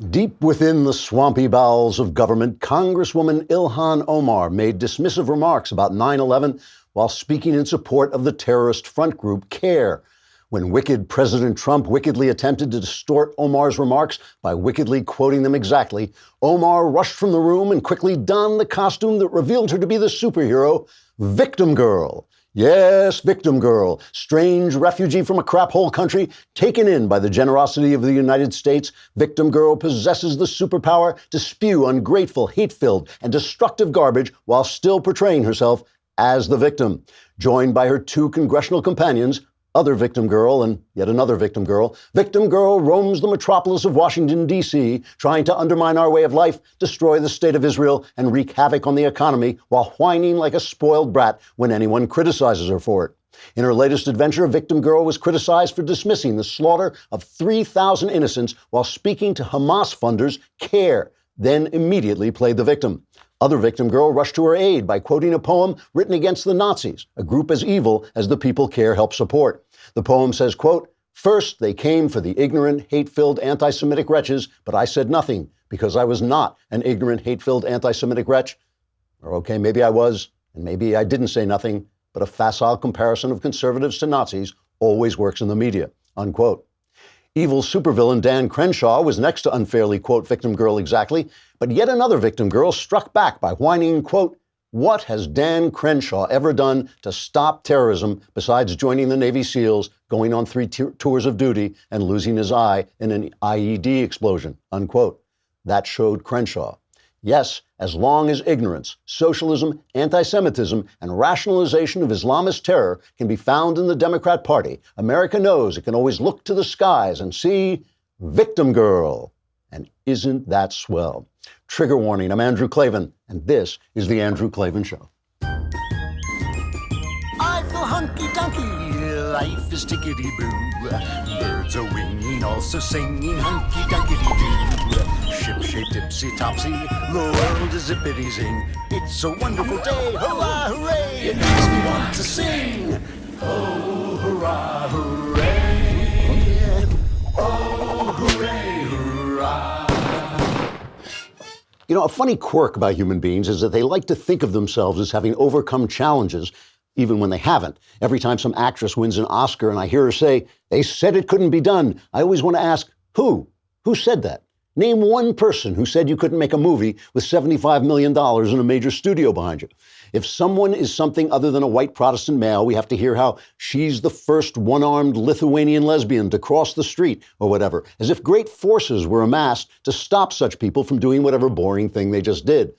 Deep within the swampy bowels of government, Congresswoman Ilhan Omar made dismissive remarks about 9/11 while speaking in support of the terrorist front group CARE. When wicked President Trump wickedly attempted to distort Omar's remarks by wickedly quoting them exactly, Omar rushed from the room and quickly donned the costume that revealed her to be the superhero, Victim Girl. Yes, Victim Girl, strange refugee from a crap-hole country, taken in by the generosity of the United States. Victim Girl possesses the superpower to spew ungrateful, hate-filled, and destructive garbage while still portraying herself as the victim. Joined by her two congressional companions, other Victim Girl and yet another Victim Girl roams the metropolis of Washington, D.C., trying to undermine our way of life, destroy the state of Israel, and wreak havoc on the economy while whining like a spoiled brat when anyone criticizes her for it. In her latest adventure, Victim Girl was criticized for dismissing the slaughter of 3,000 innocents while speaking to Hamas funders CARE, then immediately played the victim. Other Victim Girl rushed to her aid by quoting a poem written against the Nazis, a group as evil as the people CARE helped support. The poem says, quote, "First they came for the ignorant, hate-filled, anti-Semitic wretches, but I said nothing because I was not an ignorant, hate-filled, anti-Semitic wretch." Or okay, maybe I was, and maybe I didn't say nothing, but a facile comparison of conservatives to Nazis always works in the media, unquote. Evil supervillain Dan Crenshaw was next to unfairly quote Victim Girl exactly, but yet another Victim Girl struck back by whining, quote, "What has Dan Crenshaw ever done to stop terrorism besides joining the Navy SEALs, going on 3 tours of duty, and losing his eye in an IED explosion," unquote. That showed Crenshaw. Yes, as long as ignorance, socialism, anti-Semitism, and rationalization of Islamist terror can be found in the Democrat Party, America knows it can always look to the skies and see Victim Girl. And isn't that swell? Trigger warning, I'm Andrew Klavan, and this is The Andrew Klavan Show. I feel hunky-dunky, life is tickety-boo. Birds are winging, also singing hunky-dunky-doo. Ship-shaped, ipsy-topsy, the world is zippity-zing. It's a wonderful day, hurrah, hooray! It makes me want to sing. Oh, hurrah, hooray! Oh, hooray, hurrah! You know, a funny quirk about human beings is that they like to think of themselves as having overcome challenges, even when they haven't. Every time some actress wins an Oscar and I hear her say, "They said it couldn't be done," I always want to ask, who? Who said that? Name one person who said you couldn't make a movie with $75 million and a major studio behind you. If someone is something other than a white Protestant male, we have to hear how she's the first one-armed Lithuanian lesbian to cross the street or whatever, as if great forces were amassed to stop such people from doing whatever boring thing they just did.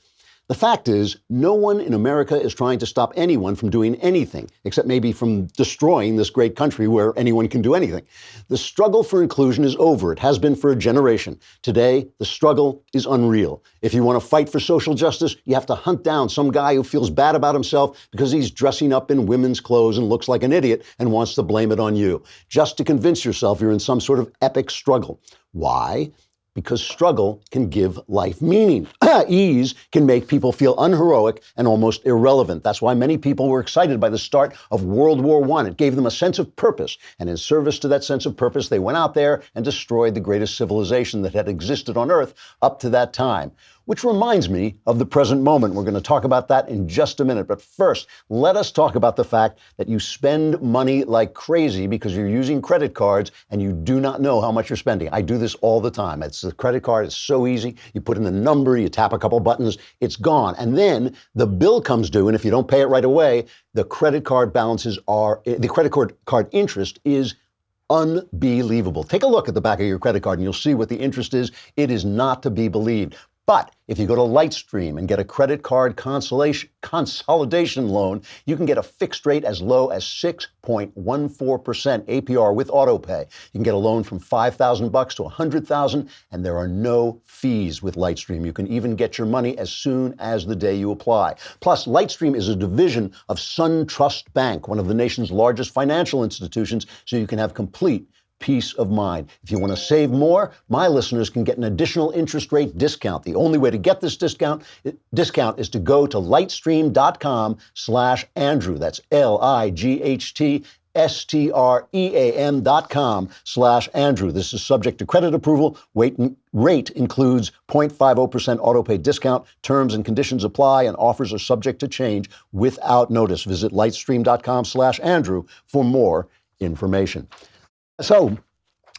The fact is, no one in America is trying to stop anyone from doing anything, except maybe from destroying this great country where anyone can do anything. The struggle for inclusion is over. It has been for a generation. Today, the struggle is unreal. If you want to fight for social justice, you have to hunt down some guy who feels bad about himself because he's dressing up in women's clothes and looks like an idiot and wants to blame it on you, just to convince yourself you're in some sort of epic struggle. Why? Because struggle can give life meaning. Ease can make people feel unheroic and almost irrelevant. That's why many people were excited by the start of World War I. It gave them a sense of purpose. And in service to that sense of purpose, they went out there and destroyed the greatest civilization that had existed on Earth up to that time. Which reminds me of the present moment. We're going to talk about that in just a minute. But first, let us talk about the fact that you spend money like crazy because you're using credit cards and you do not know how much you're spending. I do this all the time. The credit card is so easy. You put in the number, you tap a couple buttons, it's gone. And then the bill comes due, and if you don't pay it right away, the credit card card interest is unbelievable. Take a look at the back of your credit card and you'll see what the interest is. It is not to be believed. But if you go to Lightstream and get a credit card consolidation loan, you can get a fixed rate as low as 6.14% APR with autopay. You can get a loan from $5,000 to $100,000, and there are no fees with Lightstream. You can even get your money as soon as the day you apply. Plus, Lightstream is a division of SunTrust Bank, one of the nation's largest financial institutions, so you can have complete peace of mind. If you want to save more, my listeners can get an additional interest rate discount. The only way to get this discount is to go to lightstream.com/Andrew. That's LIGHT STREAM.com/Andrew. This is subject to credit approval. Rate includes 0.50% auto pay discount. Terms and conditions apply, and offers are subject to change without notice. Visit lightstream.com/Andrew for more information. So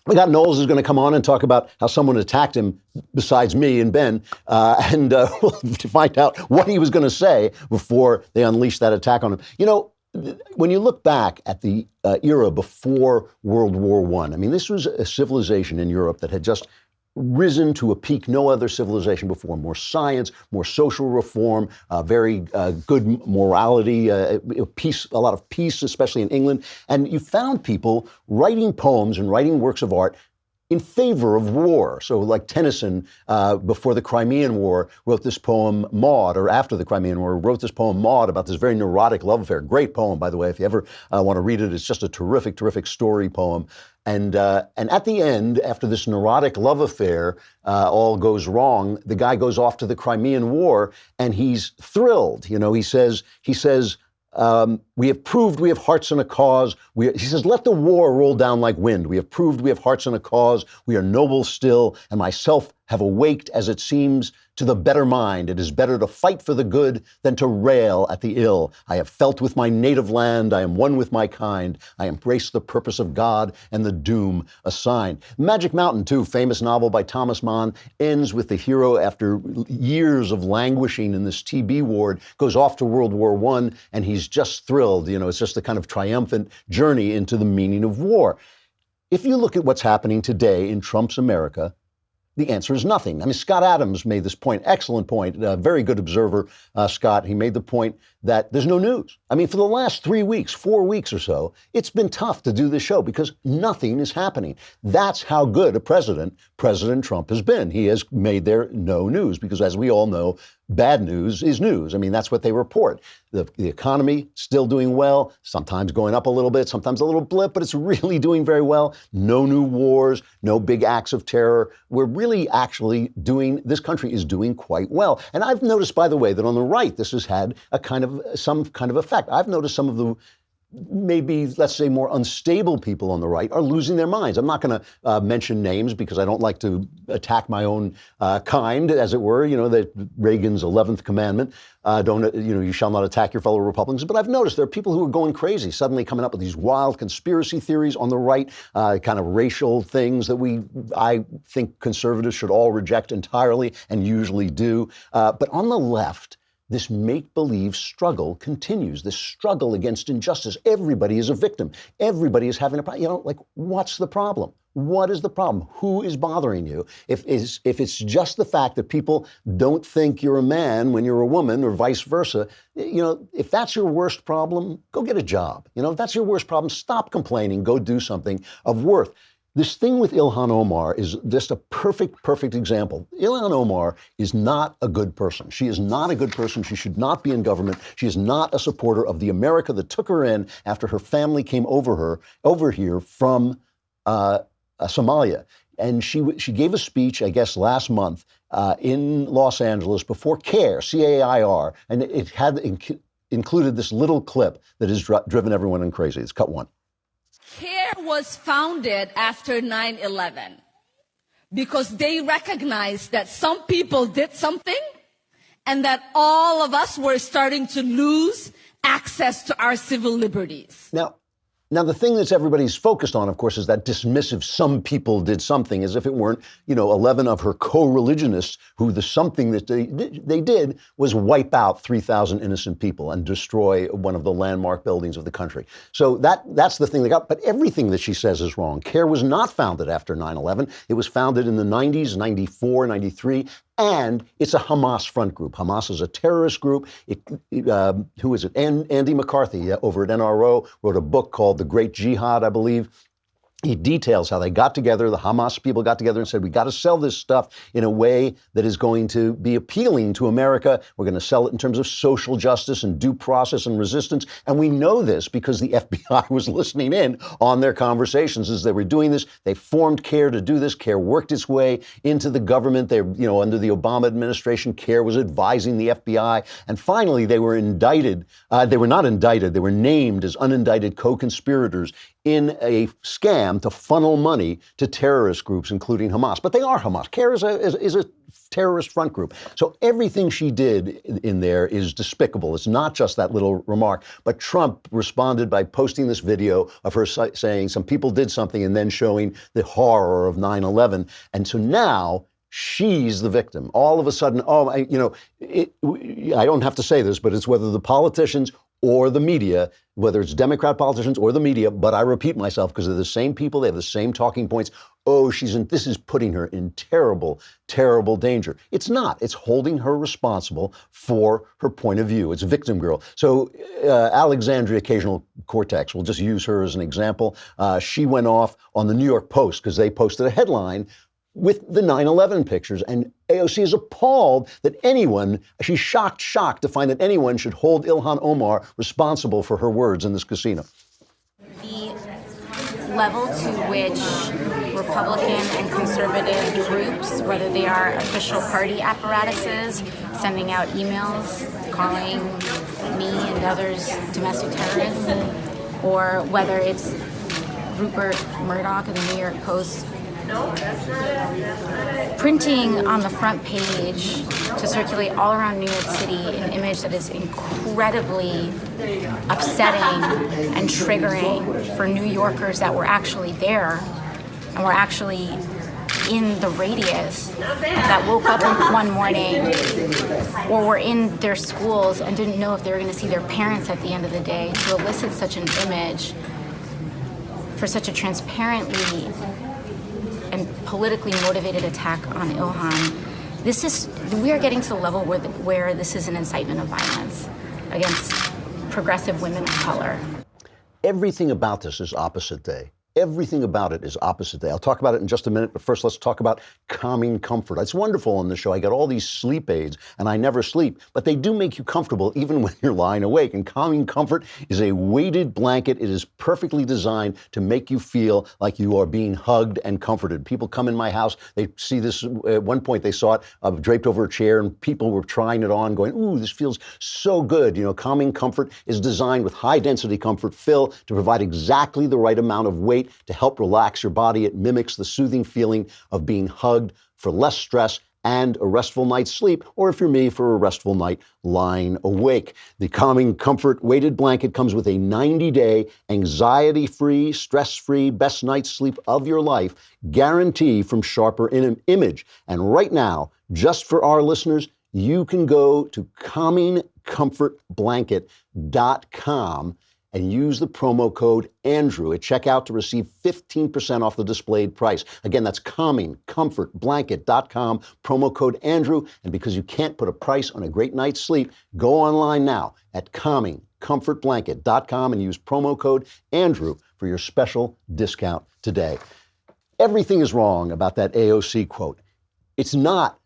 we got Knowles is going to come on and talk about how someone attacked him besides me and Ben, to find out what he was going to say before they unleashed that attack on him. You know, when you look back at the era before World War I mean, this was a civilization in Europe that had just risen to a peak no other civilization before. More science, more social reform, very good morality, peace, a lot of peace, especially in England. And you found people writing poems and writing works of art in favor of war. So like Tennyson, before the Crimean War, wrote this poem, Maud, or after the Crimean War, wrote this poem, Maud, about this very neurotic love affair. Great poem, by the way. If you ever want to read it, it's just a terrific, terrific story poem. And at the end, after this neurotic love affair all goes wrong, the guy goes off to the Crimean War, and he's thrilled. You know, he says, we have proved we have hearts and a cause. He says, let the war roll down like wind. We have proved we have hearts and a cause. We are noble still, and myself have awaked, as it seems, to the better mind. It is better to fight for the good than to rail at the ill. I have felt with my native land. I am one with my kind. I embrace the purpose of God and the doom assigned. Magic Mountain, too, famous novel by Thomas Mann, ends with the hero, after years of languishing in this TB ward, goes off to World War I, and he's just thrilled. You know, it's just the kind of triumphant journey into the meaning of war. If you look at what's happening today in Trump's America, the answer is nothing. I mean, Scott Adams made this point, excellent point, very good observer, Scott. He made the point that there's no news. I mean, for the last 3 weeks, 4 weeks or so, it's been tough to do this show because nothing is happening. That's how good a President Trump has been. He has made there no news because, as we all know, bad news is news. I mean, that's what they report. The economy still doing well, sometimes going up a little bit, sometimes a little blip, but it's really doing very well. No new wars, no big acts of terror. We're really actually this country is doing quite well. And I've noticed, by the way, that on the right, this has had some kind of effect. I've noticed some of the maybe, let's say, more unstable people on the right are losing their minds. I'm not going to mention names because I don't like to attack my own kind, as it were. You know, that Reagan's 11th commandment, you shall not attack your fellow Republicans. But I've noticed there are people who are going crazy, suddenly coming up with these wild conspiracy theories on the right, kind of racial things that I think conservatives should all reject entirely and usually do. But on the left, this make-believe struggle continues, this struggle against injustice. Everybody is a victim. Everybody is having a problem. You know, like, what's the problem? What is the problem? Who is bothering you? If it's just the fact that people don't think you're a man when you're a woman, or vice versa, you know, if that's your worst problem, go get a job. You know, if that's your worst problem, stop complaining, go do something of worth. This thing with Ilhan Omar is just a perfect example. Ilhan Omar is not a good person. She is not a good person. She should not be in government. She is not a supporter of the America that took her in after her family came over here from Somalia. And she gave a speech, I guess, last month in Los Angeles before CAIR, C-A-I-R, and it had included this little clip that has driven everyone crazy. It's cut one. CARE was founded after 9/11 because they recognized that some people did something and that all of us were starting to lose access to our civil liberties. Now, the thing that everybody's focused on, of course, is that dismissive some people did something, as if it weren't, 11 of her co-religionists who the something that they did was wipe out 3,000 innocent people and destroy one of the landmark buildings of the country. So that's the thing they got. But everything that she says is wrong. CARE was not founded after 9/11. It was founded in the 90s, 94, 93. And it's a Hamas front group. Hamas is a terrorist group. Who is it? Andy McCarthy over at NRO wrote a book called The Great Jihad, I believe. He details how they got together, the Hamas people got together and said, we got to sell this stuff in a way that is going to be appealing to America. We're going to sell it in terms of social justice and due process and resistance. And we know this because the FBI was listening in on their conversations as they were doing this. They formed CARE to do this. CARE worked its way into the government. They, under the Obama administration, CARE was advising the FBI. And finally, they were indicted. They were not indicted. They were named as unindicted co-conspirators in a scam to funnel money to terrorist groups, including Hamas. But they are Hamas. CARE is a terrorist front group. So everything she did in there is despicable. It's not just that little remark. But Trump responded by posting this video of her saying some people did something and then showing the horror of 9/11. And so now she's the victim. All of a sudden, I don't have to say this, but it's whether the politicians or the media, whether it's Democrat politicians or the media, but I repeat myself because they're the same people, they have the same talking points. Oh, this is putting her in terrible, terrible danger. It's not. It's holding her responsible for her point of view. It's victim girl. So Alexandria Ocasio-Cortez, we'll just use her as an example. She went off on the New York Post because they posted a headline with the 9/11 pictures. And AOC is appalled that she's shocked to find that anyone should hold Ilhan Omar responsible for her words in this casino. The level to which Republican and conservative groups, whether they are official party apparatuses, sending out emails, calling me and others domestic terrorists, or whether it's Rupert Murdoch of the New York Post printing on the front page to circulate all around New York City an image that is incredibly upsetting and triggering for New Yorkers that were actually there and were actually in the radius, that woke up one morning or were in their schools and didn't know if they were going to see their parents at the end of the day. To elicit such an image for such a transparently and politically motivated attack on Ilhan, we are getting to the level where this is an incitement of violence against progressive women of color. Everything about this is opposite day. Everything about it is opposite day. I'll talk about it in just a minute, but first let's talk about calming comfort. It's wonderful on the show. I got all these sleep aids, and I never sleep, but they do make you comfortable even when you're lying awake. And calming comfort is a weighted blanket. It is perfectly designed to make you feel like you are being hugged and comforted. People come in my house, they see this. At one point, they saw it draped over a chair, and people were trying it on, going, "Ooh, this feels so good." Calming comfort is designed with high-density comfort fill to provide exactly the right amount of weight to help relax your body. It mimics the soothing feeling of being hugged for less stress and a restful night's sleep, or if you're me, for a restful night lying awake. The Calming Comfort weighted blanket comes with a 90-day anxiety-free, stress-free, best night's sleep of your life guarantee from Sharper Image. And right now, just for our listeners, you can go to calmingcomfortblanket.com and use the promo code Andrew at checkout to receive 15% off the displayed price. Again, that's calmingcomfortblanket.com, promo code Andrew. And because you can't put a price on a great night's sleep, go online now at calmingcomfortblanket.com and use promo code Andrew for your special discount today. Everything is wrong about that AOC quote. It's not.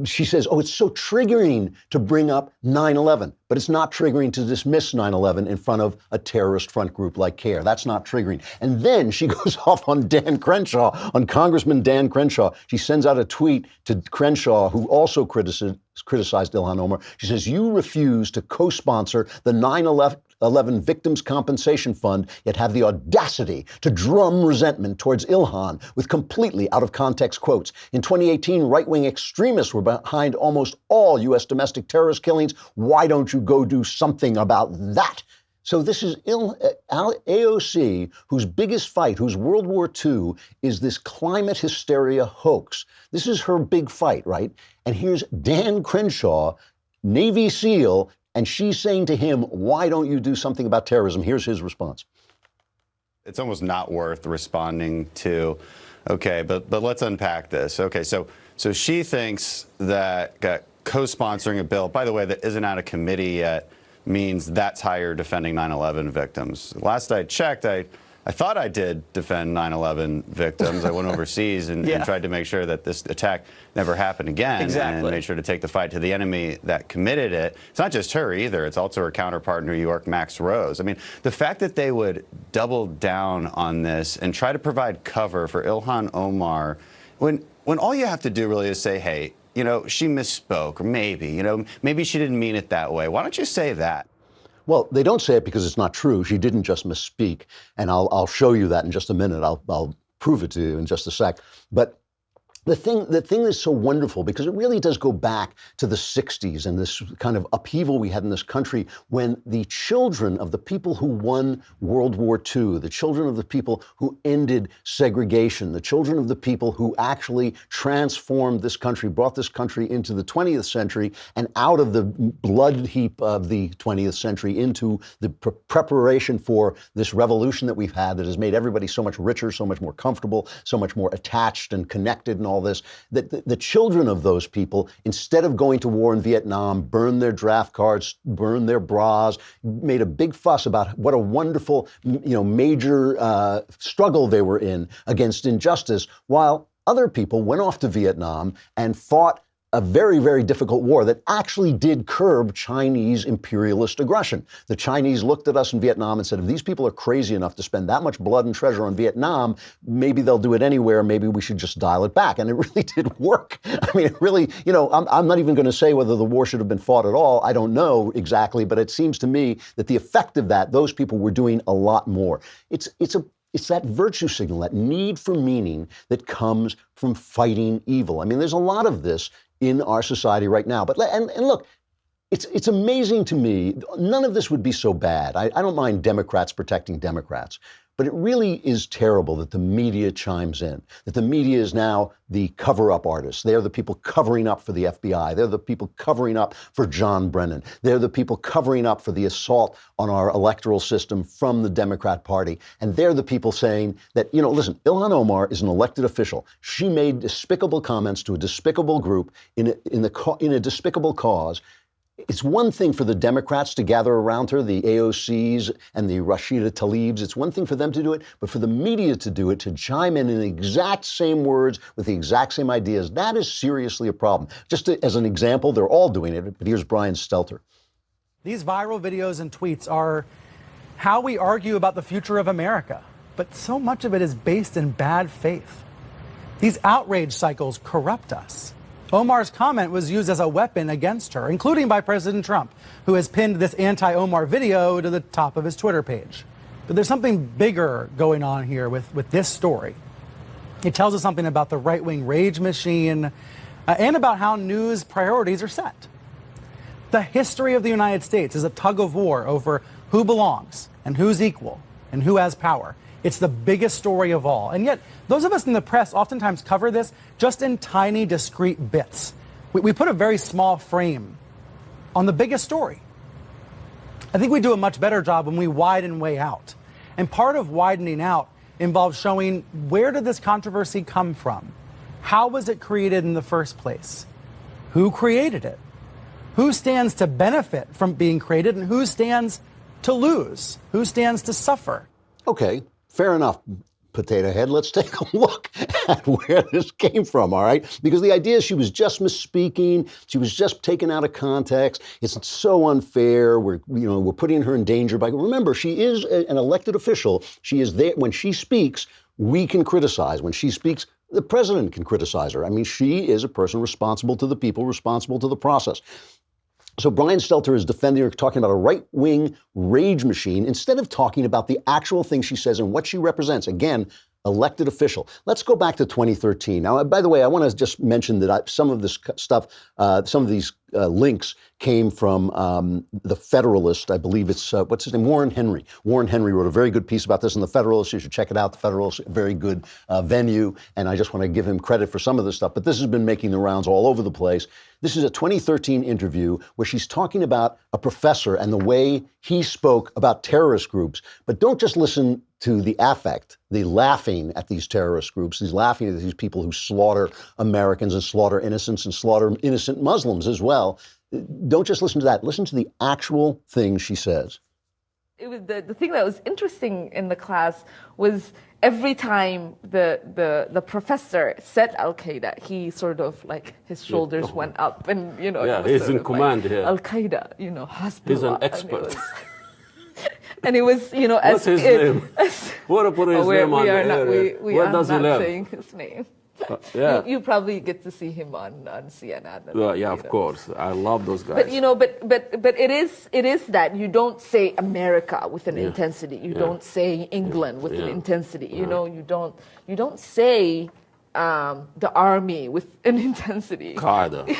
She says, it's so triggering to bring up 9/11, but it's not triggering to dismiss 9/11 in front of a terrorist front group like CARE. That's not triggering. And then she goes off on Dan Crenshaw, on Congressman Dan Crenshaw. She sends out a tweet to Crenshaw, who also criticized Ilhan Omar. She says, "You refuse to co-sponsor the 9/11 Victims Compensation Fund, yet have the audacity to drum resentment towards Ilhan with completely out-of-context quotes. In 2018, right-wing extremists were behind almost all U.S. domestic terrorist killings. Why don't you go do something about that?" So this is AOC, whose biggest fight, whose World War II is this climate hysteria hoax. This is her big fight, right? And here's Dan Crenshaw, Navy SEAL, and she's saying to him, why don't you do something about terrorism? Here's his response. It's almost not worth responding to, okay, but let's unpack this. Okay, so she thinks that co-sponsoring a bill, by the way, that isn't out of committee yet, means that's how you're defending 9/11 victims. Last I checked, I I thought I did defend 9/11 victims. I went overseas and tried to make sure that this attack never happened again. Exactly. And made sure to take the fight to the enemy that committed it. It's not just her either. It's also her counterpart in New York, Max Rose. I mean, the fact that they would double down on this and try to provide cover for Ilhan Omar, when all you have to do really is say, hey, you know, she misspoke, or maybe she didn't mean it that way. Why don't you say that? Well, they don't say it because it's not true. She didn't just misspeak, and I'll show you that in just a minute. I'll prove it to you in just a sec. But the thing that's so wonderful, because it really does go back to the 60s and this kind of upheaval we had in this country when the children of the people who won World War II, the children of the people who ended segregation, the children of the people who actually transformed this country, brought this country into the 20th century and out of the blood heap of the 20th century into the preparation for this revolution that we've had that has made everybody so much richer, so much more comfortable, so much more attached and connected and all this, that the children of those people, instead of going to war in Vietnam, burned their draft cards, burned their bras, made a big fuss about what a wonderful, major struggle they were in against injustice, while other people went off to Vietnam and fought a very, very difficult war that actually did curb Chinese imperialist aggression. The Chinese looked at us in Vietnam and said, if these people are crazy enough to spend that much blood and treasure on Vietnam, maybe they'll do it anywhere. Maybe we should just dial it back. And it really did work. I mean, it really, I'm not even going to say whether the war should have been fought at all. I don't know exactly, but it seems to me that the effect of that, those people were doing a lot more. It's that virtue signal, that need for meaning that comes from fighting evil. I mean, there's a lot of this in our society right now. But and look, it's amazing to me. None of this would be so bad. I don't mind Democrats protecting Democrats. But it really is terrible that the media chimes in, that the media is now the cover-up artists. They're the people covering up for the FBI. They're the people covering up for John Brennan. They're the people covering up for the assault on our electoral system from the Democrat Party. And they're the people saying that, listen, Ilhan Omar is an elected official. She made despicable comments to a despicable group in a despicable cause. It's one thing for the Democrats to gather around her, the AOCs and the Rashida Tlaibs. It's one thing for them to do it, but for the media to do it, to chime in the exact same words with the exact same ideas, that is seriously a problem. Just as an example, they're all doing it, but here's Brian Stelter. These viral videos and tweets are how we argue about the future of America, but so much of it is based in bad faith. These outrage cycles corrupt us. Omar's comment was used as a weapon against her, including by President Trump, who has pinned this anti-Omar video to the top of his Twitter page. But there's something bigger going on here with this story. It tells us something about the right-wing rage machine and about how news priorities are set. The history of the United States is a tug of war over who belongs and who's equal and who has power. It's the biggest story of all. And yet, those of us in the press oftentimes cover this just in tiny, discrete bits. We put a very small frame on the biggest story. I think we do a much better job when we widen way out. And part of widening out involves showing, where did this controversy come from? How was it created in the first place? Who created it? Who stands to benefit from being created and who stands to lose? Who stands to suffer? Okay. Fair enough, Potato Head. Let's take a look at where this came from, all right? Because the idea is she was just misspeaking. She was just taken out of context. It's so unfair. We're putting her in danger. But remember, she is an elected official. She is there. When she speaks, we can criticize. When she speaks, the president can criticize her. I mean, she is a person responsible to the people, responsible to the process. So Brian Stelter is defending her, talking about a right-wing rage machine, instead of talking about the actual thing she says and what she represents. Again, elected official. Let's go back to 2013. Now, by the way, I want to just mention that some of this stuff, some of these links came from The Federalist. I believe it's, what's his name? Warren Henry. Warren Henry wrote a very good piece about this in The Federalist. You should check it out. The Federalist, a very good venue. And I just want to give him credit for some of this stuff. But this has been making the rounds all over the place. This is a 2013 interview where she's talking about a professor and the way he spoke about terrorist groups. But don't just listen to the affect, the laughing at these terrorist groups, these laughing at these people who slaughter Americans and slaughter innocents and slaughter innocent Muslims as well. Don't just listen to that. Listen to the actual thing she says. It was the thing that was interesting in the class was every time the professor said Al-Qaeda, he sort of like his shoulders went up, and you know, yeah, he's in command here. Al-Qaeda, you know, Hezbollah. He's an expert. And it was, you know, what's his name? What put his name on the area? Where does he live? Saying his name. Yeah. You probably get to see him on CNN. And, yeah, of course. I love those guys. But you know, but it is that you don't say America with an intensity. You don't say England with an intensity. You know, you don't say the army with an intensity. Qaeda.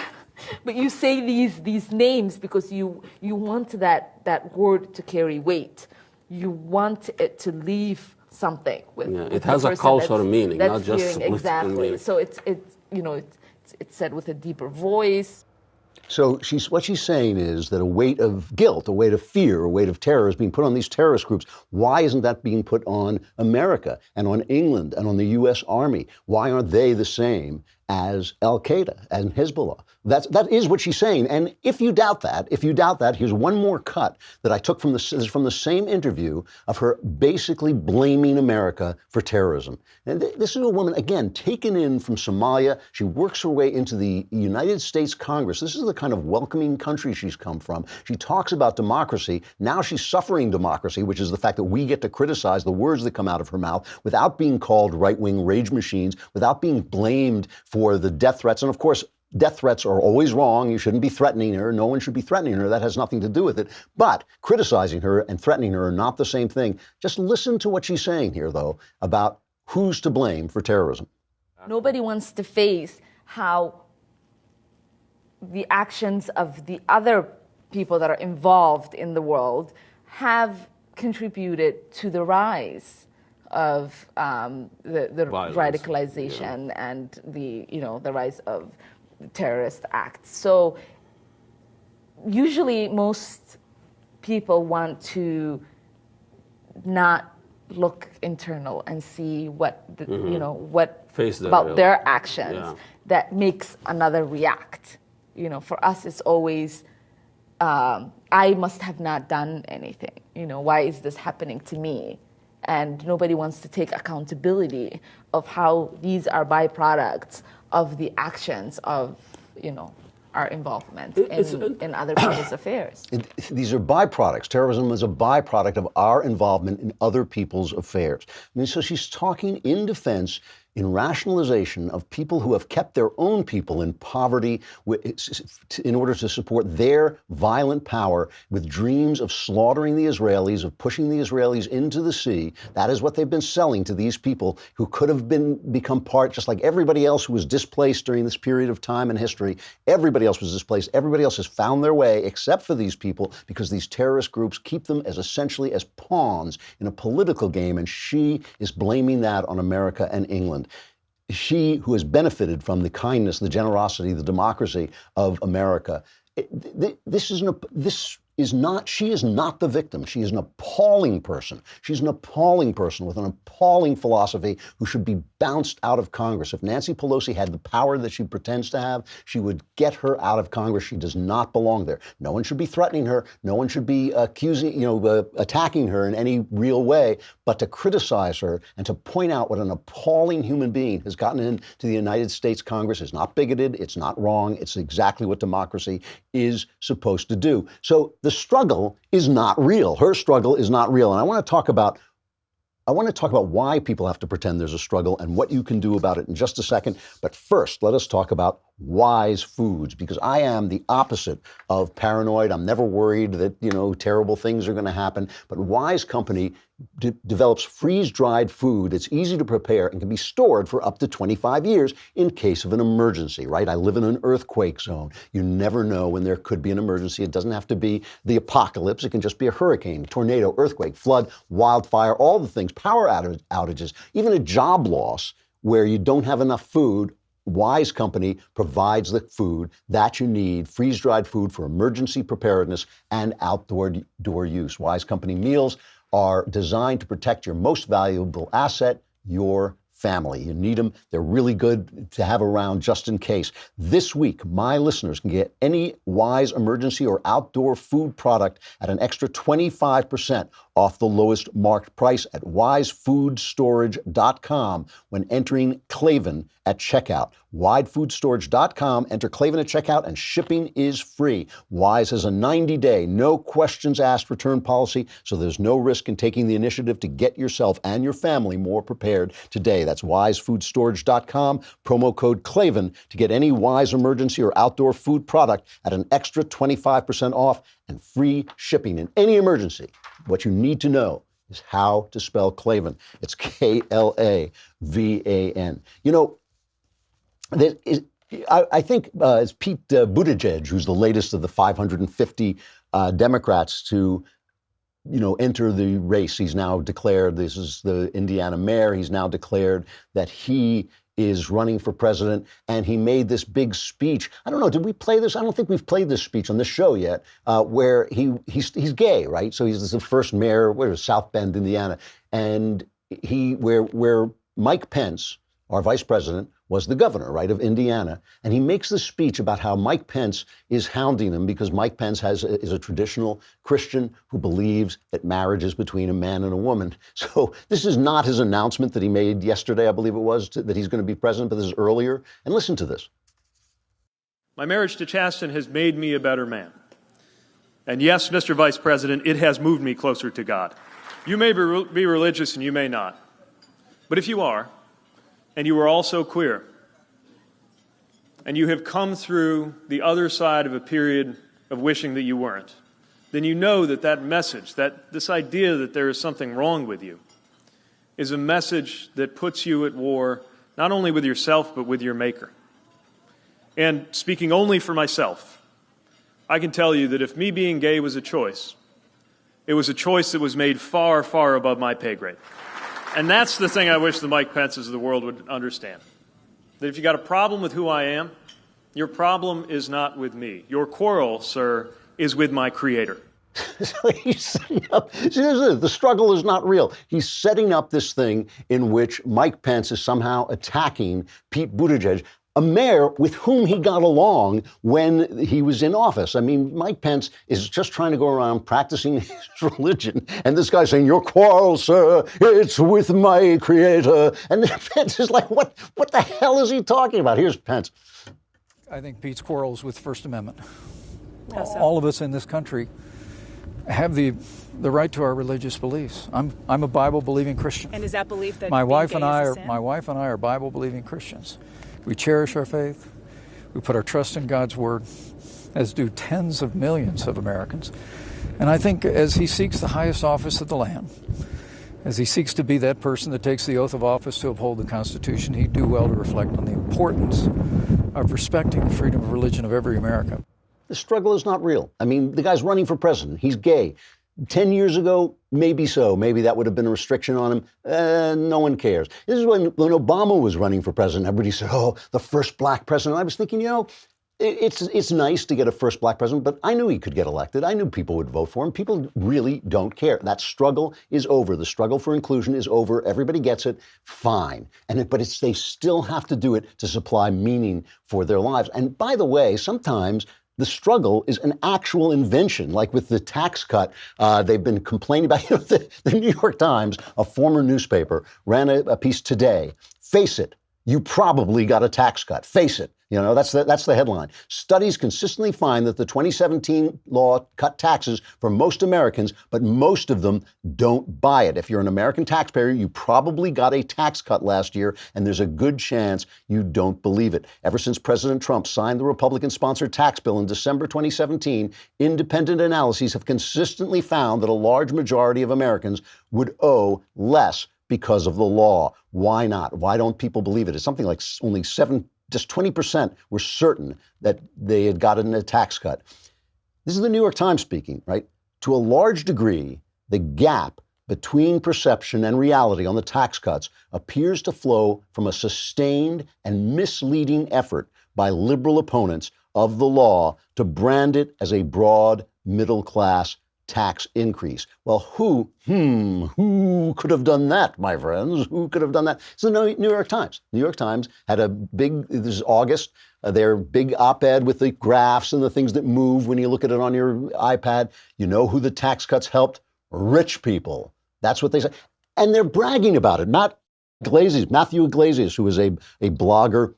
But you say these names because you want that word to carry weight. You want it to leave something with. Yeah, with it has a cultural meaning, not just political exactly. meaning. So it's said with a deeper voice. So what she's saying is that a weight of guilt, a weight of fear, a weight of terror is being put on these terrorist groups. Why isn't that being put on America and on England and on the U.S. Army? Why aren't they the same as Al-Qaeda and Hezbollah? That is what she's saying. And if you doubt that, here's one more cut that I took from the same interview of her basically blaming America for terrorism. And this is a woman, again, taken in from Somalia. She works her way into the United States Congress. This is the kind of welcoming country she's come from. She talks about democracy. Now she's suffering democracy, which is the fact that we get to criticize the words that come out of her mouth without being called right-wing rage machines, without being blamed for the death threats. And of course, death threats are always wrong. You shouldn't be threatening her. No one should be threatening her. That has nothing to do with it. But criticizing her and threatening her are not the same thing. Just listen to what she's saying here, though, about who's to blame for terrorism. Nobody wants to face how the actions of the other people that are involved in the world have contributed to the rise of the radicalization and the rise of terrorist acts. So usually most people want to not look internal and see what about their actions that makes another react. You know, for us it's always I must have not done anything. You know, why is this happening to me? And nobody wants to take accountability of how these are byproducts of the actions of, our involvement in other people's affairs. These are byproducts. Terrorism is a byproduct of our involvement in other people's affairs. I mean, so she's talking in defense, in rationalization of people who have kept their own people in poverty in order to support their violent power with dreams of slaughtering the Israelis, of pushing the Israelis into the sea. That is what they've been selling to these people who could have become part, just like everybody else who was displaced during this period of time in history. Everybody else was displaced. Everybody else has found their way except for these people because these terrorist groups keep them as essentially as pawns in a political game, and she is blaming that on America and England. She, who has benefited from the kindness, the generosity, the democracy of America, she is not the victim. She is an appalling person. She's an appalling person with an appalling philosophy who should be bounced out of Congress. If Nancy Pelosi had the power that she pretends to have, she would get her out of Congress. She does not belong there. No one should be threatening her. No one should be attacking her in any real way, but to criticize her and to point out what an appalling human being has gotten into the United States Congress is not bigoted. It's not wrong. It's exactly what democracy is supposed to do. So the struggle is not real. Her struggle is not real. And I want to talk about why people have to pretend there's a struggle and what you can do about it in just a second. But first, let us talk about Wise Foods, because I am the opposite of paranoid. I'm never worried that, terrible things are going to happen. But Wise Company develops freeze-dried food that's easy to prepare and can be stored for up to 25 years in case of an emergency, right? I live in an earthquake zone. You never know when there could be an emergency. It doesn't have to be the apocalypse. It can just be a hurricane, tornado, earthquake, flood, wildfire, all the things, power outages, even a job loss where you don't have enough food. Wise Company provides the food that you need, freeze-dried food for emergency preparedness and outdoor use. Wise Company meals are designed to protect your most valuable asset, your family. You need them. They're really good to have around just in case. This week, my listeners can get any Wise emergency or outdoor food product at an extra 25% off the lowest marked price at wisefoodstorage.com when entering Klavan at checkout. Wisefoodstorage.com, enter Klavan at checkout, and shipping is free. Wise has a 90-day, no questions asked return policy, so there's no risk in taking the initiative to get yourself and your family more prepared today. That's wisefoodstorage.com, promo code Klavan to get any Wise emergency or outdoor food product at an extra 25% off and free shipping in any emergency. What you need to know is how to spell Klavan. It's Klavan. You know, I think it's Pete Buttigieg, who's the latest of the 550 Democrats to, enter the race. He's now declared, this is the Indiana mayor, he's now declared that he is running for president, and he made this big speech. I don't know, did we play this? I don't think we've played this speech on this show yet, where he's gay, right? So he's the first mayor, South Bend, Indiana, and where Mike Pence, our vice president, was the governor, right, of Indiana. And he makes this speech about how Mike Pence is hounding him because Mike Pence is a traditional Christian who believes that marriage is between a man and a woman. So this is not his announcement that he made yesterday, I believe it was, that he's going to be president, but this is earlier. And listen to this. My marriage to Chasten has made me a better man. And yes, Mr. Vice President, it has moved me closer to God. You may be religious and you may not. But if you are, and you are also queer, and you have come through the other side of a period of wishing that you weren't, then you know that message, that this idea that there is something wrong with you, is a message that puts you at war not only with yourself, but with your Maker. And speaking only for myself, I can tell you that if me being gay was a choice, it was a choice that was made far, far above my pay grade. And that's the thing I wish the Mike Pences of the world would understand. That if you got a problem with who I am, your problem is not with me. Your quarrel, sir, is with my Creator. So he's setting up, the struggle is not real. He's setting up this thing in which Mike Pence is somehow attacking Pete Buttigieg, a mayor with whom he got along when he was in office. I mean, Mike Pence is just trying to go around practicing his religion, and this guy's saying, your quarrel, sir, it's with my Creator. And Pence is like, what the hell is he talking about? Here's Pence. I think Pete's quarrel is with First Amendment. All of us in this country have the right to our religious beliefs. I'm a Bible-believing Christian. And is that belief that my wife and I are Bible-believing Christians. We cherish our faith. We put our trust in God's word, as do tens of millions of Americans. And I think as he seeks the highest office of the land, as he seeks to be that person that takes the oath of office to uphold the Constitution, he'd do well to reflect on the importance of respecting the freedom of religion of every American. The struggle is not real. I mean, the guy's running for president. He's gay. 10 years ago, maybe so. Maybe that would have been a restriction on him. No one cares. This is when Obama was running for president. Everybody said, oh, the first black president. I was thinking, it's nice to get a first black president, but I knew he could get elected. I knew people would vote for him. People really don't care. That struggle is over. The struggle for inclusion is over. Everybody gets it. Fine. But they still have to do it to supply meaning for their lives. And by the way, sometimes the struggle is an actual invention, like with the tax cut. They've been complaining about, the New York Times, a former newspaper, ran a piece today. Face it, you probably got a tax cut. Face it. That's the headline. Studies consistently find that the 2017 law cut taxes for most Americans, but most of them don't buy it. If you're an American taxpayer, you probably got a tax cut last year, and there's a good chance you don't believe it. Ever since President Trump signed the Republican-sponsored tax bill in December 2017, independent analyses have consistently found that a large majority of Americans would owe less because of the law. Why not? Why don't people believe it? It's something like just 20% were certain that they had gotten a tax cut. This is the New York Times speaking, right? To a large degree, the gap between perception and reality on the tax cuts appears to flow from a sustained and misleading effort by liberal opponents of the law to brand it as a broad middle-class tax increase. Well, who could have done that, my friends? Who could have done that? It's the New York Times. New York Times had a big, this is August, their big op-ed with the graphs and the things that move when you look at it on your iPad. You know who the tax cuts helped? Rich people. That's what they say. And they're bragging about it. Matthew Iglesias, who is a blogger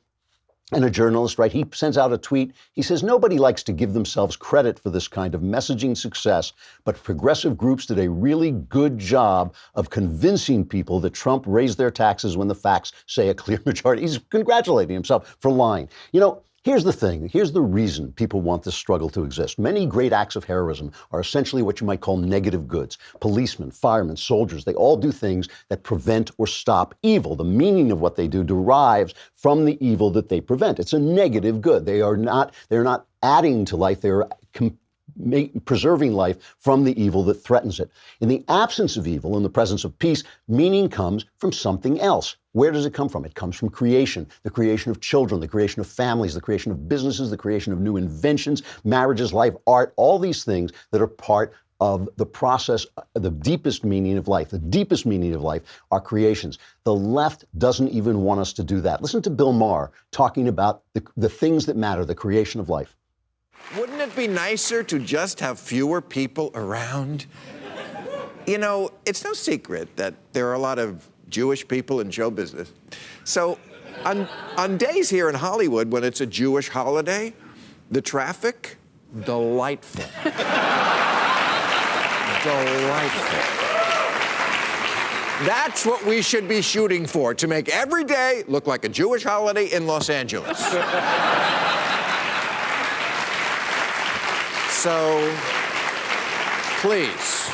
and a journalist, right? He sends out a tweet. He says, nobody likes to give themselves credit for this kind of messaging success, but progressive groups did a really good job of convincing people that Trump raised their taxes when the facts say a clear majority. He's congratulating himself for lying. You know, here's the thing. Here's the reason people want this struggle to exist. Many great acts of heroism are essentially what you might call negative goods. Policemen, firemen, soldiers, they all do things that prevent or stop evil. The meaning of what they do derives from the evil that they prevent. It's a negative good. They're not adding to life. They're preserving life from the evil that threatens it. In the absence of evil, in the presence of peace, meaning comes from something else. Where does it come from? It comes from creation, the creation of children, the creation of families, the creation of businesses, the creation of new inventions, marriages, life, art, all these things that are part of the process, the deepest meaning of life. The deepest meaning of life are creations. The left doesn't even want us to do that. Listen to Bill Maher talking about the things that matter, the creation of life. Wouldn't it be nicer to just have fewer people around? You know, it's no secret that there are a lot of Jewish people in show business. So on days here in Hollywood when it's a Jewish holiday, the traffic, delightful. Delightful. That's what we should be shooting for, to make every day look like a Jewish holiday in Los Angeles. So, please,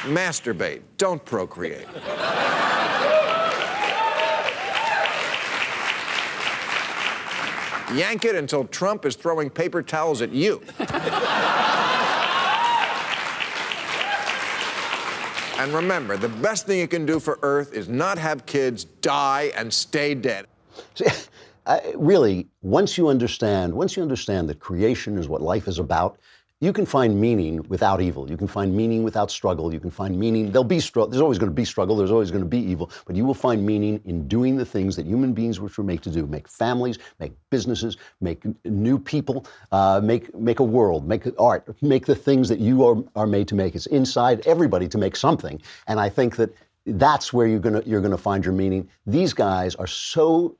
masturbate, don't procreate. Yank it until Trump is throwing paper towels at you. And remember, the best thing you can do for Earth is not have kids die and stay dead. See, really, once you understand that creation is what life is about, you can find meaning without evil. You can find meaning without struggle. You can find meaning. There's always going to be struggle. There's always going to be evil. But you will find meaning in doing the things that human beings were made to do: make families, make businesses, make new people, make a world, make art, make the things that you are made to make. It's inside everybody to make something. And I think that's where you're gonna find your meaning. These guys are so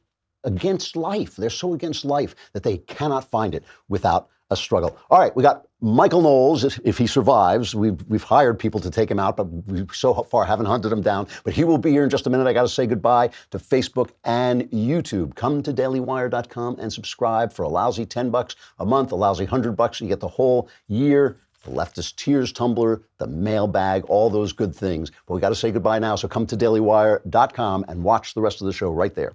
against life. They're so against life that they cannot find it without a struggle. All right, we got Michael Knowles, if he survives. We've hired people to take him out, but we so far haven't hunted him down. But he will be here in just a minute. I got to say goodbye to Facebook and YouTube. Come to dailywire.com and subscribe for a lousy $10 a month, a lousy $100. You get the whole year. The Leftist Tears Tumbler, the mailbag, all those good things. But we got to say goodbye now, so come to dailywire.com and watch the rest of the show right there.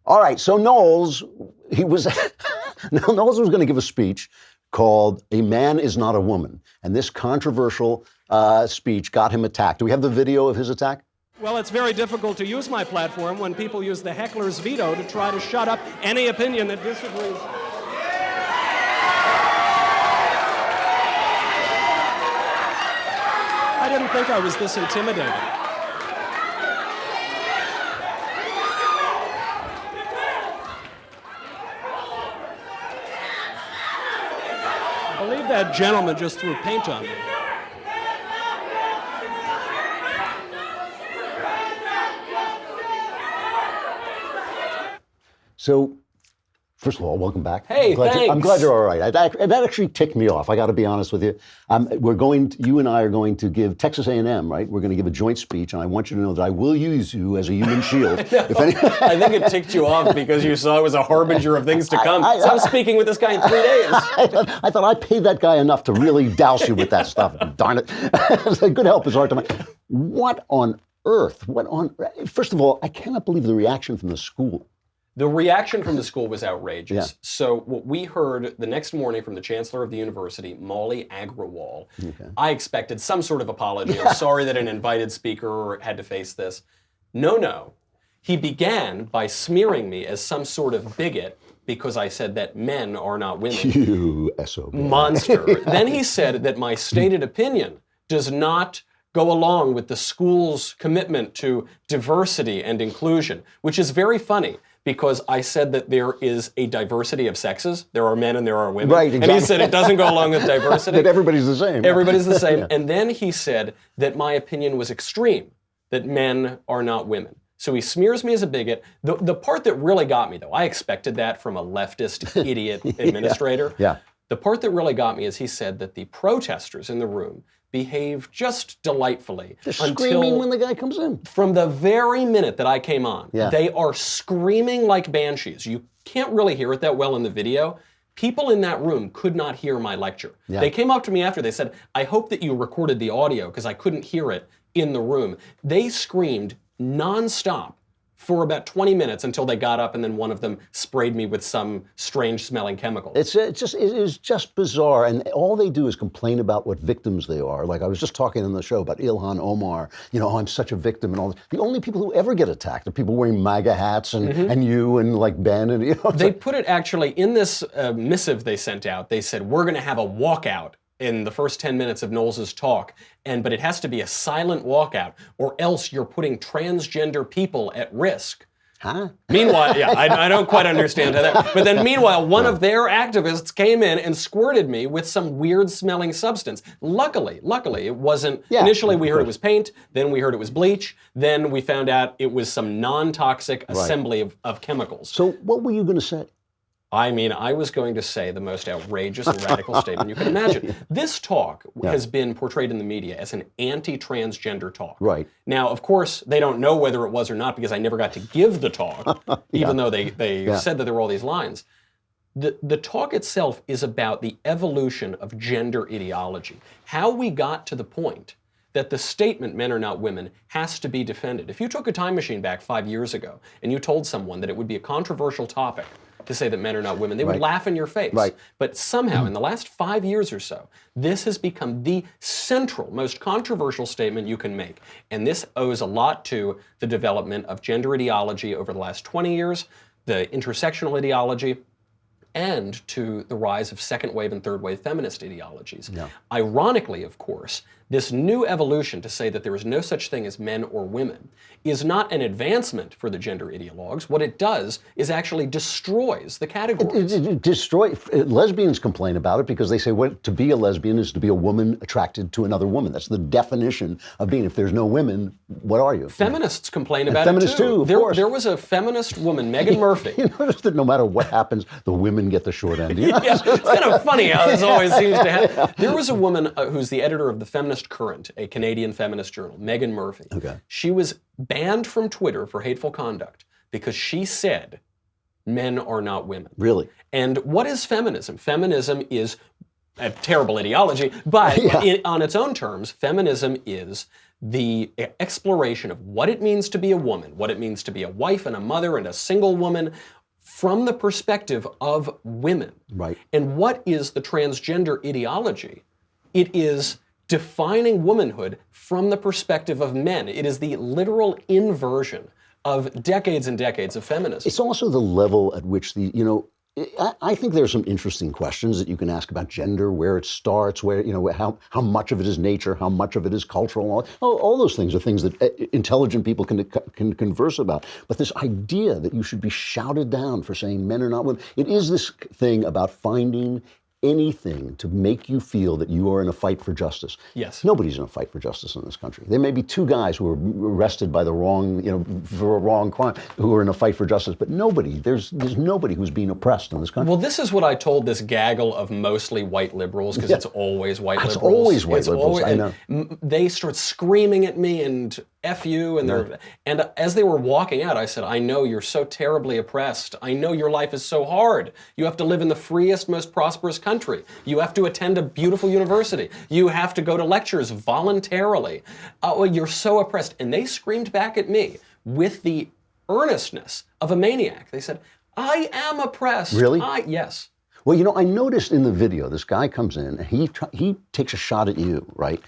All right, so Knowles was going to give a speech called "A Man Is Not a Woman," and this controversial speech got him attacked. Do we have the video of his attack? Well, it's very difficult to use my platform when people use the heckler's veto to try to shut up any opinion that disagrees. I didn't think I was this intimidating. I believe that gentleman just threw paint on me. So, first of all, welcome back. Hey, I'm glad you're all right. That actually ticked me off. I got to be honest with you. You and I are going to give Texas A&M, right? We're going to give a joint speech, and I want you to know that I will use you as a human shield. I think it ticked you off because you saw it was a harbinger of things to come. So I'm speaking with this guy in 3 days. I thought I paid that guy enough to really douse you with that stuff. Darn it. Good help is hard to make. What on earth? First of all, I cannot believe the reaction from the school. The reaction from the school was outrageous. Yeah. So what we heard the next morning from the chancellor of the university, Molly Agrawal, I expected some sort of apology. I'm sorry that an invited speaker had to face this. No. He began by smearing me as some sort of bigot because I said that men are not women. You SOB. Monster. Then he said that my stated opinion does not go along with the school's commitment to diversity and inclusion, which is very funny because I said that there is a diversity of sexes. There are men and there are women. Right, exactly. And he said it doesn't go along with diversity. That everybody's the same. Everybody's the same. Yeah. And then he said that my opinion was extreme, that men are not women. So he smears me as a bigot. The part that really got me, though, I expected that from a leftist idiot administrator. Yeah. The part that really got me is he said that the protesters in the room behave just delightfully. They're screaming when the guy comes in. From the very minute that I came on, Yeah. they are screaming like banshees. You can't really hear it that well in the video. People in that room could not hear my lecture. Yeah. They came up to me after, they said, I hope that you recorded the audio because I couldn't hear it in the room. They screamed nonstop for about 20 minutes until they got up and then one of them sprayed me with some strange smelling chemical. It is just bizarre, and all they do is complain about what victims they are. Like I was just talking on the show about Ilhan Omar, oh, I'm such a victim and all this. The only people who ever get attacked are people wearing MAGA hats and you and like Ben and They put it actually in this missive they sent out. They said, we're going to have a walkout in the first 10 minutes of Knowles' talk, but it has to be a silent walkout, or else you're putting transgender people at risk. Huh? Meanwhile, yeah, I don't quite understand how that, but then meanwhile, one of their activists came in and squirted me with some weird smelling substance. Luckily, it wasn't, initially we heard it was paint, then we heard it was bleach, then we found out it was some non-toxic assembly of chemicals. So what were you going to say? I mean, I was going to say the most outrageous and radical statement you can imagine. This talk has been portrayed in the media as an anti-transgender talk. Right. Now, of course, they don't know whether it was or not because I never got to give the talk, even though they said that there were all these lines. The talk itself is about the evolution of gender ideology, how we got to the point that the statement, men are not women, has to be defended. If you took a time machine back 5 years ago and you told someone that it would be a controversial topic to say that men are not women, they would laugh in your face. Right. But somehow, in the last 5 years or so, this has become the central, most controversial statement you can make. And this owes a lot to the development of gender ideology over the last 20 years, the intersectional ideology, and to the rise of second wave and third wave feminist ideologies. Yeah. Ironically, of course, this new evolution to say that there is no such thing as men or women is not an advancement for the gender ideologues. What it does is actually destroys the categories. Lesbians complain about it because they say to be a lesbian is to be a woman attracted to another woman. That's the definition of being. If there's no women, what are you? Feminists complain about feminists it too. Of course. There was a feminist woman, Megan Murphy. You notice that no matter what happens, the women get the short end. Yeah, it's kind of funny how this always seems to happen. There was a woman who's the editor of the Feminist Current, a Canadian feminist journal, Megan Murphy. Okay. She was banned from Twitter for hateful conduct because she said men are not women. Really? And what is feminism? Feminism is a terrible ideology, but on its own terms, feminism is the exploration of what it means to be a woman, what it means to be a wife and a mother and a single woman, from the perspective of women. Right. And what is the transgender ideology? It is defining womanhood from the perspective of men. It is the literal inversion of decades and decades of feminism. It's also the level at which I think there are some interesting questions that you can ask about gender, where it starts, where, how much of it is nature, how much of it is cultural. All those things are things that intelligent people can converse about. But this idea that you should be shouted down for saying men are not women, it is this thing about finding anything to make you feel that you are in a fight for justice. Yes. Nobody's in a fight for justice in this country. There may be two guys who were arrested by the wrong, for a wrong crime, who are in a fight for justice, but there's nobody who's being oppressed in this country. Well, this is what I told this gaggle of mostly white liberals, because it's always white liberals. It's always white liberals, I know. They start screaming at me and F you, and as they were walking out, I said, I know you're so terribly oppressed. I know your life is so hard. You have to live in the freest, most prosperous country. You have to attend a beautiful university. You have to go to lectures voluntarily. You're so oppressed. And they screamed back at me with the earnestness of a maniac. They said, I am oppressed. Really? Yes. Well, I noticed in the video, this guy comes in and he takes a shot at you, right?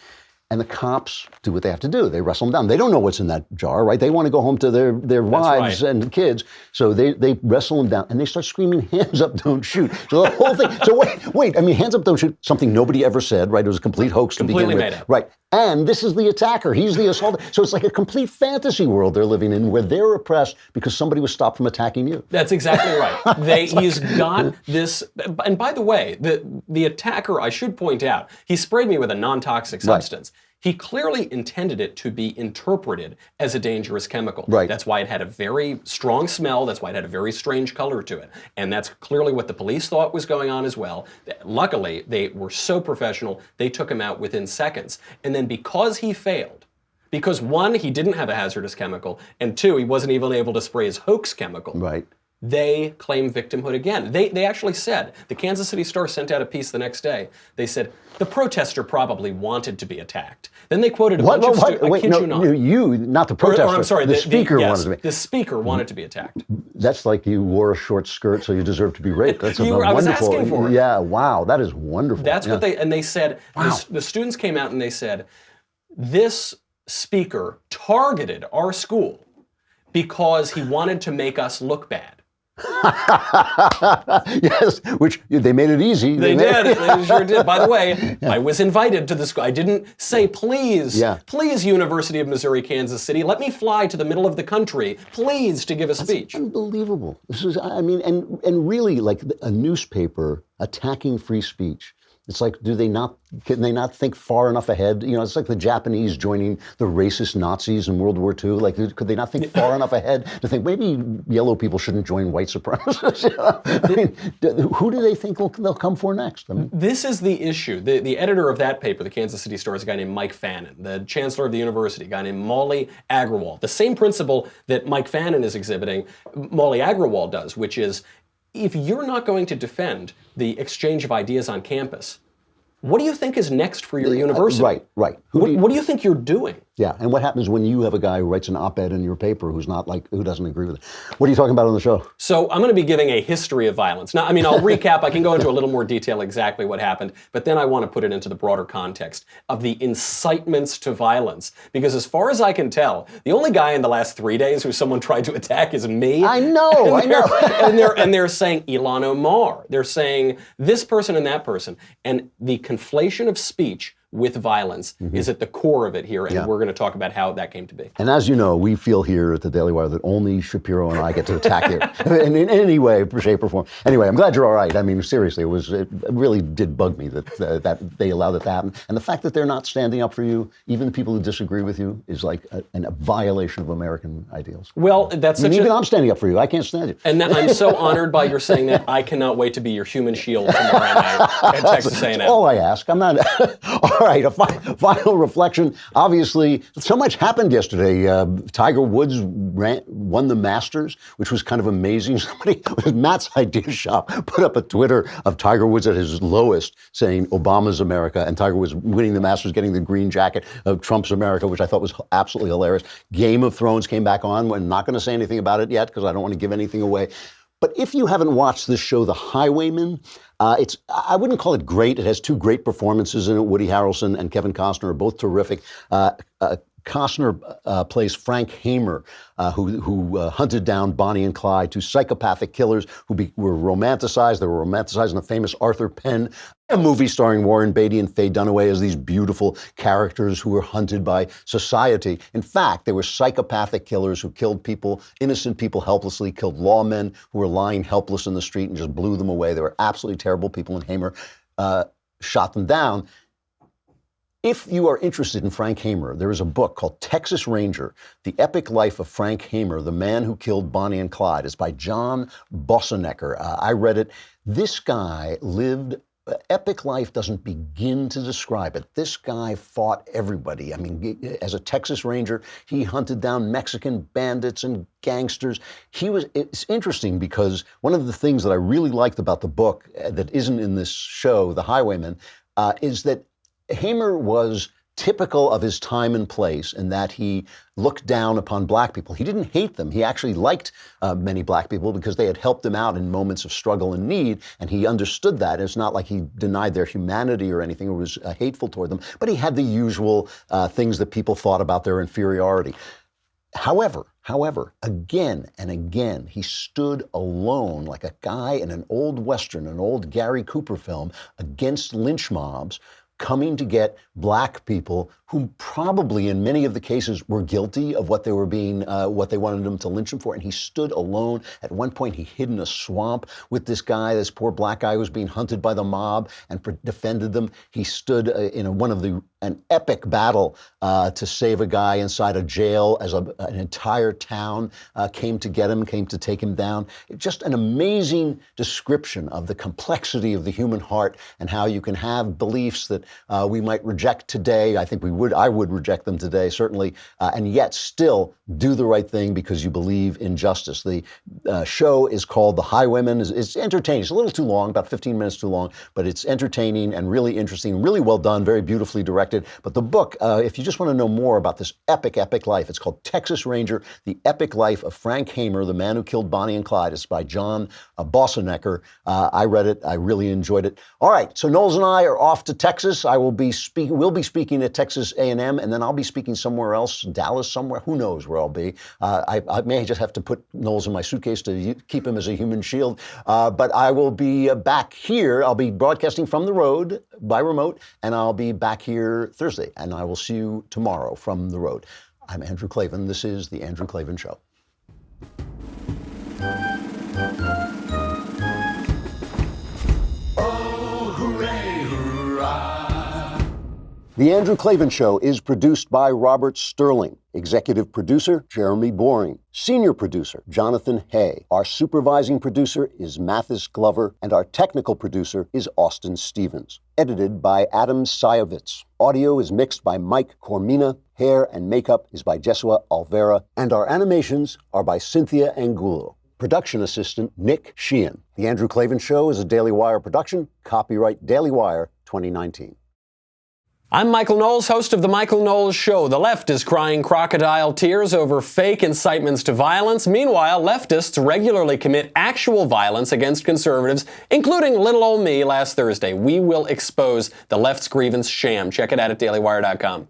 And the cops do what they have to do. They wrestle them down. They don't know what's in that jar, right? They want to go home to their wives and kids. So they wrestle them down and they start screaming, hands up, don't shoot. So the whole thing, so wait, I mean, hands up, don't shoot, something nobody ever said, right? It was a complete hoax to begin with. Completely made up. Right. And this is the attacker. He's the assaulter. So it's like a complete fantasy world they're living in where they're oppressed because somebody was stopped from attacking you. That's exactly right. He's got this, and by the way, the attacker, I should point out, he sprayed me with a non-toxic substance. He clearly intended it to be interpreted as a dangerous chemical. Right. That's why it had a very strong smell. That's why it had a very strange color to it. And that's clearly what the police thought was going on as well. Luckily, they were so professional, they took him out within seconds. And then because he failed, because one, he didn't have a hazardous chemical, and two, he wasn't even able to spray his hoax chemical. Right. They claim victimhood again. They actually said, the Kansas City Star sent out a piece the next day. They said, the protester probably wanted to be attacked. Then they quoted a bunch of students. I kid you not. You, not the protester. I'm sorry, the speaker yes, wanted to be. The speaker wanted to be attacked. That's like you wore a short skirt, so you deserve to be raped. That's I wonderful. was asking for it. Yeah, wow, that is wonderful. That's what they said. Wow. The students came out and they said, this speaker targeted our school because he wanted to make us look bad. Yes, which they made it easy. They did. They sure did. By the way, I was invited to the school. I didn't say, please, please, University of Missouri, Kansas City, let me fly to the middle of the country, please, to give a speech. That's unbelievable. This is, I mean, and really, like a newspaper attacking free speech. It's like, can they not think far enough ahead? You know, it's like the Japanese joining the racist Nazis in World War II. Like, could they not think far enough ahead to think maybe yellow people shouldn't join white supremacists? You know? I mean, who do they think they'll come for next? I mean, this is the issue. The editor of that paper, the Kansas City Star, is a guy named Mike Fannin. The chancellor of the university, a guy named Molly Agrawal. The same principle that Mike Fannin is exhibiting, Molly Agrawal does, which is, if you're not going to defend the exchange of ideas on campus, what do you think is next for your university? Right. What do you think you're doing? Yeah, and what happens when you have a guy who writes an op-ed in your paper who doesn't agree with it? What are you talking about on the show? So I'm going to be giving a history of violence. Now, I mean, I'll recap. I can go into a little more detail exactly what happened, but then I want to put it into the broader context of the incitements to violence. Because as far as I can tell, the only guy in the last 3 days who someone tried to attack is me. I know. And they're saying Ilhan Omar. They're saying this person and that person. And the conflation of speech with violence is at the core of it here, and we're going to talk about how that came to be. And as you know, we feel here at the Daily Wire that only Shapiro and I get to attack you in any way, shape, or form. Anyway, I'm glad you're all right. I mean, seriously, it really did bug me that they allowed it to happen. And the fact that they're not standing up for you, even the people who disagree with you, is like a violation of American ideals. Well, that's even I'm standing up for you. I can't stand you. And I'm so honored by your saying that. I cannot wait to be your human shield tomorrow night at Texas A&M. That's all I ask. I'm not. All right, a final reflection. Obviously, so much happened yesterday. Tiger Woods won the Masters, which was kind of amazing. Somebody, Matt's Idea Shop, put up a Twitter of Tiger Woods at his lowest, saying Obama's America, and Tiger Woods winning the Masters, getting the green jacket of Trump's America, which I thought was absolutely hilarious. Game of Thrones came back on. We're not going to say anything about it yet because I don't want to give anything away. But if you haven't watched this show, The Highwaymen, I wouldn't call it great. It has two great performances in it. Woody Harrelson and Kevin Costner are both terrific. Costner plays Frank Hamer, who hunted down Bonnie and Clyde, two psychopathic killers who were romanticized. They were romanticized in the famous Arthur Penn, a movie starring Warren Beatty and Faye Dunaway as these beautiful characters who were hunted by society. In fact, they were psychopathic killers who killed people, innocent people helplessly, killed lawmen who were lying helpless in the street and just blew them away. They were absolutely terrible people, and Hamer shot them down. If you are interested in Frank Hamer, there is a book called Texas Ranger, The Epic Life of Frank Hamer, the Man Who Killed Bonnie and Clyde. It's by John Bosanecker. I read it. This guy lived, epic life doesn't begin to describe it. This guy fought everybody. I mean, as a Texas Ranger, he hunted down Mexican bandits and gangsters. It's interesting because one of the things that I really liked about the book that isn't in this show, The Highwaymen, is that Hamer was typical of his time and place in that he looked down upon black people. He didn't hate them. He actually liked many black people because they had helped him out in moments of struggle and need, and he understood that. It's not like he denied their humanity or anything or was hateful toward them, but he had the usual things that people thought about their inferiority. However, again and again, he stood alone like a guy in an old Western, an old Gary Cooper film, against lynch mobs, coming to get black people who probably in many of the cases were guilty of what they were being, what they wanted them to lynch him for. And he stood alone. At one point, he hid in a swamp with this guy, this poor black guy who was being hunted by the mob, and defended them. He stood in an epic battle to save a guy inside a jail as an entire town came to get him, came to take him down. Just an amazing description of the complexity of the human heart and how you can have beliefs that we might reject today. I would reject them today, certainly, and yet still do the right thing because you believe in justice. The show is called The Highwaymen. It's entertaining. It's a little too long, about 15 minutes too long, but it's entertaining and really interesting, really well done, very beautifully directed. But the book, if you just want to know more about this epic life, it's called Texas Ranger, The Epic Life of Frank Hamer, the Man Who Killed Bonnie and Clyde. It's by John Bossenecker. I read it. I really enjoyed it. All right, so Knowles and I are off to Texas. We'll be speaking at Texas A&M, and then I'll be speaking somewhere else, Dallas somewhere. Who knows where I'll be? I may just have to put Knowles in my suitcase to keep him as a human shield. But I will be back here. I'll be broadcasting from the road by remote, and I'll be back here Thursday, and I will see you tomorrow from the road. I'm Andrew Klavan. This is The Andrew Klavan Show. The Andrew Klavan Show is produced by Robert Sterling. Executive producer, Jeremy Boring. Senior producer, Jonathan Hay. Our supervising producer is Mathis Glover, and our technical producer is Austin Stevens. Edited by Adam Sayevitz. Audio is mixed by Mike Cormina. Hair and makeup is by Jesua Alvera. And our animations are by Cynthia Angulo. Production assistant, Nick Sheehan. The Andrew Klavan Show is a Daily Wire production. Copyright Daily Wire 2019. I'm Michael Knowles, host of The Michael Knowles Show. The left is crying crocodile tears over fake incitements to violence. Meanwhile, leftists regularly commit actual violence against conservatives, including little old me last Thursday. We will expose the left's grievance sham. Check it out at dailywire.com.